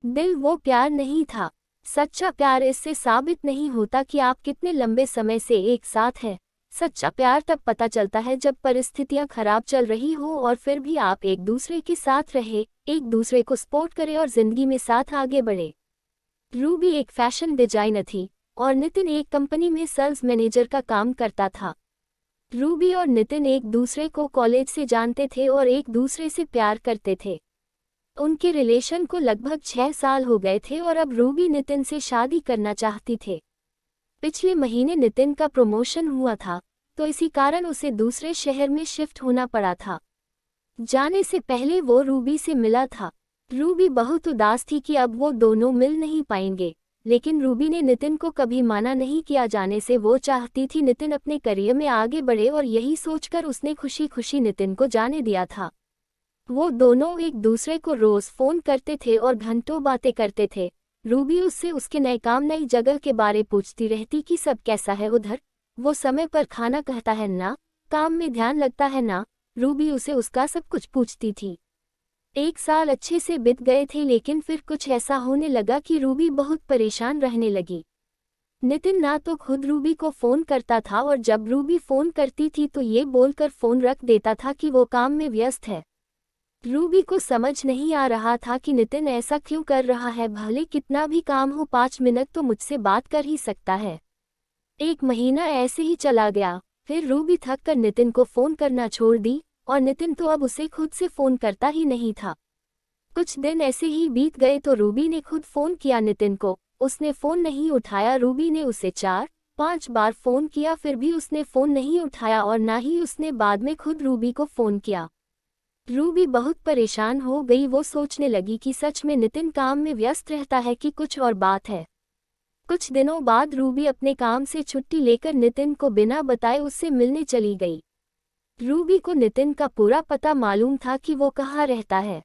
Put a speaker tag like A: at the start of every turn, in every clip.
A: दिल वो प्यार नहीं था। सच्चा प्यार इससे साबित नहीं होता कि आप कितने लंबे समय से एक साथ हैं। सच्चा प्यार तब पता चलता है जब परिस्थितियां खराब चल रही हो और फिर भी आप एक दूसरे के साथ रहे, एक दूसरे को सपोर्ट करें और जिंदगी में साथ आगे बढ़े। रूबी एक फैशन डिजाइनर थी और नितिन एक कंपनी में सेल्स मैनेजर का काम करता था। रूबी और नितिन एक दूसरे को कॉलेज से जानते थे और एक दूसरे से प्यार करते थे। उनके रिलेशन को लगभग 6 साल हो गए थे और अब रूबी नितिन से शादी करना चाहती थे। पिछले महीने नितिन का प्रमोशन हुआ था, तो इसी कारण उसे दूसरे शहर में शिफ्ट होना पड़ा था। जाने से पहले वो रूबी से मिला था। रूबी बहुत उदास थी कि अब वो दोनों मिल नहीं पाएंगे, लेकिन रूबी ने नितिन को कभी माना नहीं किया। जाने से वो चाहती थी नितिन अपने करियर में आगे बढ़े और यही सोचकर उसने खुशी खुशी नितिन को जाने दिया था। वो दोनों एक दूसरे को रोज फोन करते थे और घंटों बातें करते थे। रूबी उससे उसके नए काम नई जगह के बारे पूछती रहती कि सब कैसा है उधर, वो समय पर खाना कहता है ना, काम में ध्यान लगता है ना। रूबी उसे उसका सब कुछ पूछती थी। 1 साल अच्छे से बीत गए थे, लेकिन फिर कुछ ऐसा होने लगा कि रूबी बहुत परेशान रहने लगी। नितिन ना तो खुद रूबी को फोन करता था और जब रूबी फोन करती थी तो ये बोलकर फोन रख देता था कि वो काम में व्यस्त है। रूबी को समझ नहीं आ रहा था कि नितिन ऐसा क्यों कर रहा है। भले कितना भी काम हो, 5 मिनट तो मुझसे बात कर ही सकता है। 1 महीना ऐसे ही चला गया। फिर रूबी थक कर नितिन को फोन करना छोड़ दी और नितिन तो अब उसे खुद से फोन करता ही नहीं था। कुछ दिन ऐसे ही बीत गए तो रूबी ने खुद फोन किया नितिन को। उसने फोन नहीं उठाया। रूबी ने उसे 4-5 बार फोन किया, फिर भी उसने फोन नहीं उठाया और ना ही उसने बाद में खुद रूबी को फोन किया। रूबी बहुत परेशान हो गई। वो सोचने लगी कि सच में नितिन काम में व्यस्त रहता है कि कुछ और बात है। कुछ दिनों बाद रूबी अपने काम से छुट्टी लेकर नितिन को बिना बताए उससे मिलने चली गई। रूबी को नितिन का पूरा पता मालूम था कि वो कहाँ रहता है।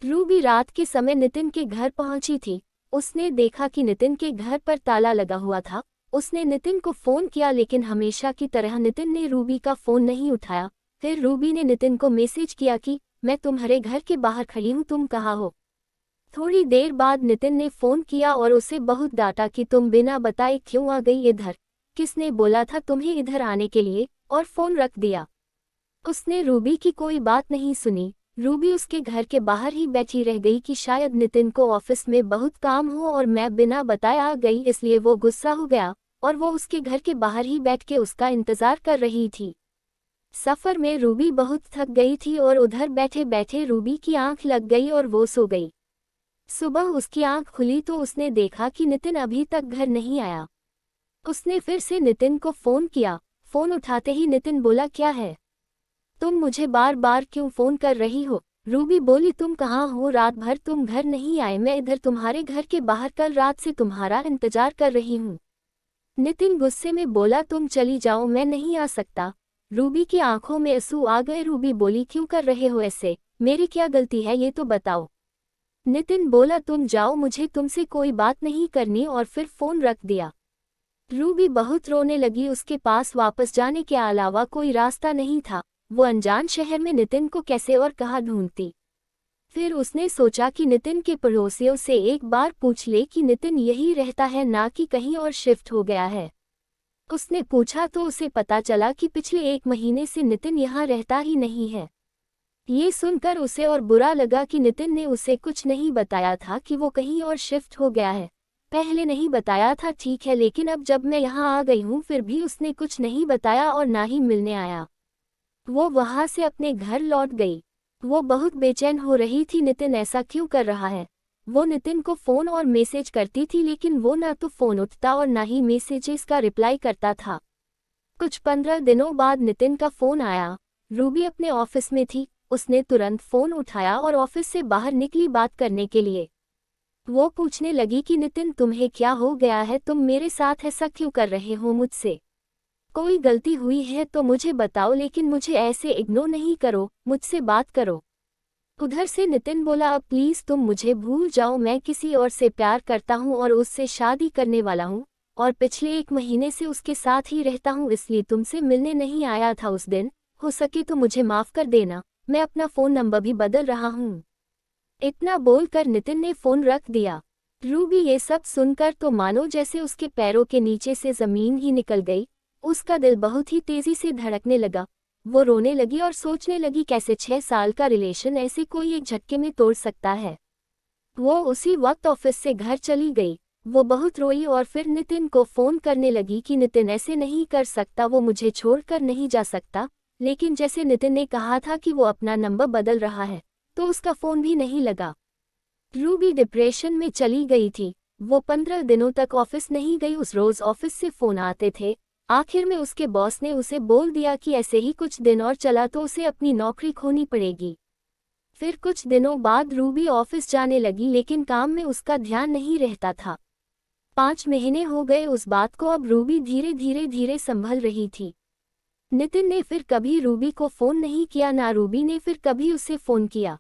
A: रूबी रात के समय नितिन के घर पहुंची थी। उसने देखा कि नितिन के घर पर ताला लगा हुआ था। उसने नितिन को फोन किया, लेकिन हमेशा की तरह नितिन ने रूबी का फोन नहीं उठाया। फिर रूबी ने नितिन को मैसेज किया कि मैं तुम्हारे घर के बाहर खड़ी हूँ, तुम कहाँ हो। थोड़ी देर बाद नितिन ने फोन किया और उसे बहुत डांटा कि तुम बिना बताए क्यों आ गई इधर, किसने बोला था तुम्हें इधर आने के लिए, और फोन रख दिया। उसने रूबी की कोई बात नहीं सुनी। रूबी उसके घर के बाहर ही बैठी रह गई कि शायद नितिन को ऑफिस में बहुत काम हो और मैं बिना बताए आ गई, इसलिए वो गुस्सा हो गया और वो उसके घर के बाहर ही बैठ के उसका इंतजार कर रही थी। सफर में रूबी बहुत थक गई थी और उधर बैठे बैठे रूबी की आंख लग गई और वो सो गई। सुबह उसकी आंख खुली तो उसने देखा कि नितिन अभी तक घर नहीं आया। उसने फिर से नितिन को फोन किया। फोन उठाते ही नितिन बोला, क्या है, तुम मुझे बार बार क्यों फोन कर रही हो। रूबी बोली, तुम कहाँ हो, रात भर तुम घर नहीं आए, मैं इधर तुम्हारे घर के बाहर कल रात से तुम्हारा इंतजार कर रही हूँ। नितिन गुस्से में बोला, तुम चली जाओ, मैं नहीं आ सकता। रूबी की आंखों में आंसू आ गए। रूबी बोली, क्यों कर रहे हो ऐसे, मेरी क्या गलती है ये तो बताओ। नितिन बोला, तुम जाओ, मुझे तुमसे कोई बात नहीं करनी, और फिर फोन रख दिया। रूबी बहुत रोने लगी। उसके पास वापस जाने के अलावा कोई रास्ता नहीं था। वो अनजान शहर में नितिन को कैसे और कहाँ ढूंढती। फिर उसने सोचा कि नितिन के पड़ोसियों से एक बार पूछ ले कि नितिन यही रहता है ना कि कहीं और शिफ्ट हो गया है। उसने पूछा तो उसे पता चला कि पिछले 1 महीने से नितिन यहाँ रहता ही नहीं है। ये सुनकर उसे और बुरा लगा कि नितिन ने उसे कुछ नहीं बताया था कि वो कहीं और शिफ्ट हो गया है। पहले नहीं बताया था ठीक है, लेकिन अब जब मैं यहाँ आ गई हूँ फिर भी उसने कुछ नहीं बताया और ना ही मिलने आया। वो वहाँ से अपने घर लौट गई। वो बहुत बेचैन हो रही थी, नितिन ऐसा क्यों कर रहा है। वो नितिन को फ़ोन और मैसेज करती थी, लेकिन वो ना तो फ़ोन उठता और ना ही मैसेजेस का रिप्लाई करता था। कुछ 15 दिनों बाद नितिन का फ़ोन आया। रूबी अपने ऑफिस में थी। उसने तुरंत फ़ोन उठाया और ऑफिस से बाहर निकली बात करने के लिए। वो पूछने लगी कि नितिन, तुम्हें क्या हो गया है, तुम मेरे साथ ऐसा क्यों कर रहे हो मुझसे। कोई गलती हुई है तो मुझे बताओ, लेकिन मुझे ऐसे इग्नोर नहीं करो, मुझसे बात करो। उधर से नितिन बोला, अब प्लीज़ तुम मुझे भूल जाओ, मैं किसी और से प्यार करता हूँ और उससे शादी करने वाला हूँ, और पिछले 1 महीने से उसके साथ ही रहता हूँ, इसलिए तुमसे मिलने नहीं आया था उस दिन। हो सके तो मुझे माफ़ कर देना, मैं अपना फ़ोन नंबर भी बदल रहा हूँ। इतना बोलकर नितिन ने फोन रख दिया। रूबी ये सब सुनकर तो मानो जैसे उसके पैरों के नीचे से जमीन ही निकल गई। उसका दिल बहुत ही तेजी से धड़कने लगा। वो रोने लगी और सोचने लगी कैसे 6 साल का रिलेशन ऐसे कोई एक झटके में तोड़ सकता है। वो उसी वक्त ऑफिस से घर चली गई। वो बहुत रोई और फिर नितिन को फोन करने लगी कि नितिन ऐसे नहीं कर सकता, वो मुझे छोड़कर नहीं जा सकता। लेकिन जैसे नितिन ने कहा था कि वो अपना नंबर बदल रहा है, तो उसका फोन भी नहीं लगा। रूबी डिप्रेशन में चली गई थी। वो 15 दिनों तक ऑफिस नहीं गई। उस रोज ऑफिस से फोन आते थे। आखिर में उसके बॉस ने उसे बोल दिया कि ऐसे ही कुछ दिन और चला तो उसे अपनी नौकरी खोनी पड़ेगी। फिर कुछ दिनों बाद रूबी ऑफिस जाने लगी, लेकिन काम में उसका ध्यान नहीं रहता था। 5 महीने हो गए उस बात को। अब रूबी धीरे संभल रही थी। नितिन ने फिर कभी रूबी को फोन नहीं किया, ना रूबी ने फिर कभी उसे फोन किया।